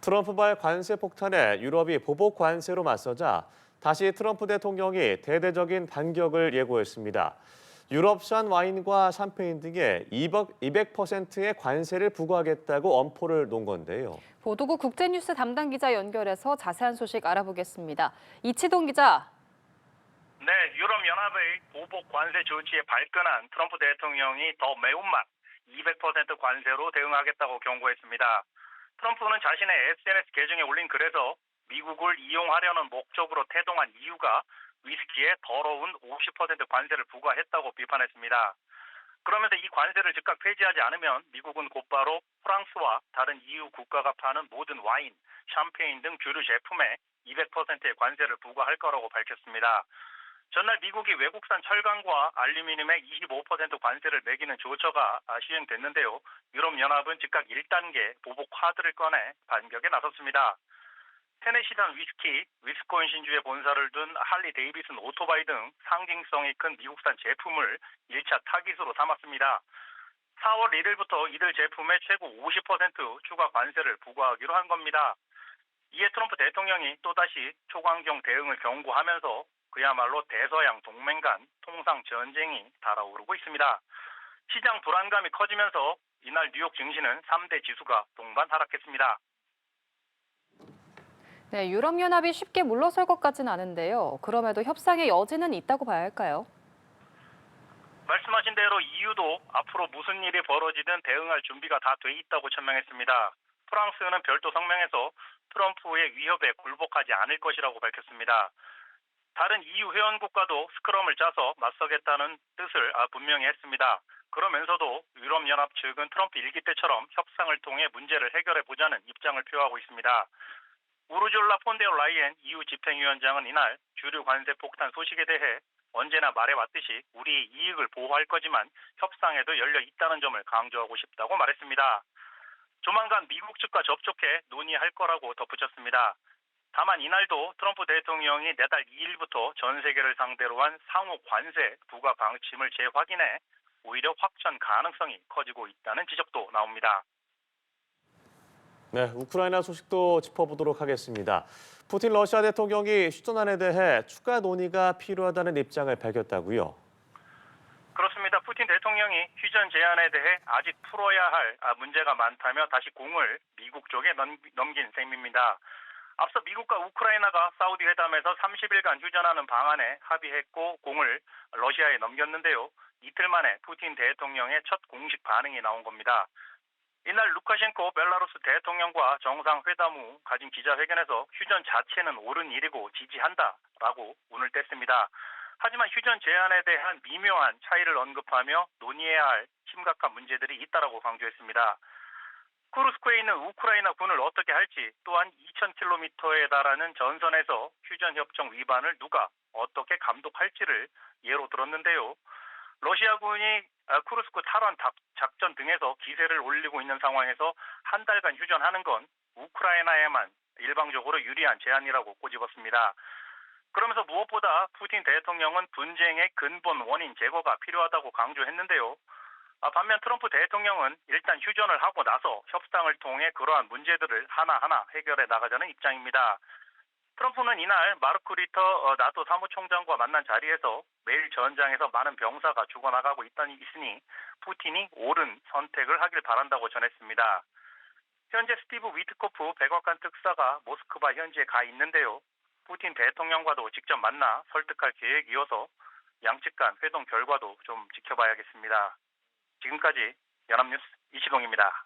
트럼프발 관세 폭탄에 유럽이 보복 관세로 맞서자 다시 트럼프 대통령이 대대적인 반격을 예고했습니다. 유럽산 와인과 샴페인 등에 200%의 관세를 부과하겠다고 엄포를 놓은 건데요. 보도국 국제뉴스 담당 기자 연결해서 자세한 소식 알아보겠습니다. 이치동 기자. 네, 유럽연합의 보복 관세 조치에 발끈한 트럼프 대통령이 더 매운맛 200% 관세로 대응하겠다고 경고했습니다. 트럼프는 자신의 SNS 계정에 올린 글에서 미국을 이용하려는 목적으로 태동한 이유가 위스키에 더러운 50% 관세를 부과했다고 비판했습니다. 그러면서 이 관세를 즉각 폐지하지 않으면 미국은 곧바로 프랑스와 다른 EU 국가가 파는 모든 와인, 샴페인 등 주류 제품에 200%의 관세를 부과할 거라고 밝혔습니다. 전날 미국이 외국산 철강과 알루미늄에 25% 관세를 매기는 조처가 시행됐는데요. 유럽연합은 즉각 1단계 보복 카드를 꺼내 반격에 나섰습니다. 테네시산 위스키, 위스콘신 주에 본사를 둔 할리 데이비슨 오토바이 등 상징성이 큰 미국산 제품을 1차 타깃으로 삼았습니다. 4월 1일부터 이들 제품에 최고 50% 추가 관세를 부과하기로 한 겁니다. 이에 트럼프 대통령이 또다시 초강경 대응을 경고하면서 그야말로 대서양 동맹 간 통상 전쟁이 달아오르고 있습니다. 시장 불안감이 커지면서 이날 뉴욕 증시는 3대 지수가 동반 하락했습니다. 네, 유럽연합이 쉽게 물러설 것 같진 않은데요. 그럼에도 협상의 여지는 있다고 봐야 할까요? 말씀하신 대로 EU도 앞으로 무슨 일이 벌어지든 대응할 준비가 다 돼 있다고 천명했습니다. 프랑스는 별도 성명에서 트럼프의 위협에 굴복하지 않을 것이라고 밝혔습니다. 다른 EU 회원국가도 스크럼을 짜서 맞서겠다는 뜻을 분명히 했습니다. 그러면서도 유럽연합 측은 트럼프 일기 때처럼 협상을 통해 문제를 해결해보자는 입장을 표하고 있습니다. 우르줄라 폰데어 라이엔 EU 집행위원장은 이날 주류 관세 폭탄 소식에 대해 언제나 말해왔듯이 우리의 이익을 보호할 거지만 협상에도 열려 있다는 점을 강조하고 싶다고 말했습니다. 조만간 미국 측과 접촉해 논의할 거라고 덧붙였습니다. 다만 이날도 트럼프 대통령이 내달 2일부터 전 세계를 상대로 한 상호 관세 부과 방침을 재확인해 오히려 확전 가능성이 커지고 있다는 지적도 나옵니다. 네, 우크라이나 소식도 짚어보도록 하겠습니다. 푸틴 러시아 대통령이 휴전안에 대해 추가 논의가 필요하다는 입장을 밝혔다고요. 그렇습니다. 푸틴 대통령이 휴전 제안에 대해 아직 풀어야 할 문제가 많다며 다시 공을 미국 쪽에 넘긴 셈입니다. 앞서 미국과 우크라이나가 사우디 회담에서 30일간 휴전하는 방안에 합의했고 공을 러시아에 넘겼는데요. 이틀 만에 푸틴 대통령의 첫 공식 반응이 나온 겁니다. 이날 루카셴코 벨라루스 대통령과 정상회담 후 가진 기자회견에서 휴전 자체는 옳은 일이고 지지한다라고 운을 뗐습니다. 하지만 휴전 제안에 대한 미묘한 차이를 언급하며 논의해야 할 심각한 문제들이 있다라고 강조했습니다. 쿠르스크에 있는 우크라이나 군을 어떻게 할지 또한 2,000km에 달하는 전선에서 휴전협정 위반을 누가 어떻게 감독할지를 예로 들었는데요. 러시아군이 쿠르스크 탈환 작전 등에서 기세를 올리고 있는 상황에서 한 달간 휴전하는 건 우크라이나에만 일방적으로 유리한 제안이라고 꼬집었습니다. 그러면서 무엇보다 푸틴 대통령은 분쟁의 근본 원인 제거가 필요하다고 강조했는데요. 반면 트럼프 대통령은 일단 휴전을 하고 나서 협상을 통해 그러한 문제들을 하나하나 해결해 나가자는 입장입니다. 트럼프는 이날 마르크 리터 나토 사무총장과 만난 자리에서 매일 전장에서 많은 병사가 죽어나가고 있으니 푸틴이 옳은 선택을 하길 바란다고 전했습니다. 현재 스티브 위트코프 백악관 특사가 모스크바 현지에 가 있는데요. 푸틴 대통령과도 직접 만나 설득할 계획이어서 양측 간 회동 결과도 좀 지켜봐야겠습니다. 지금까지 연합뉴스 이시동입니다.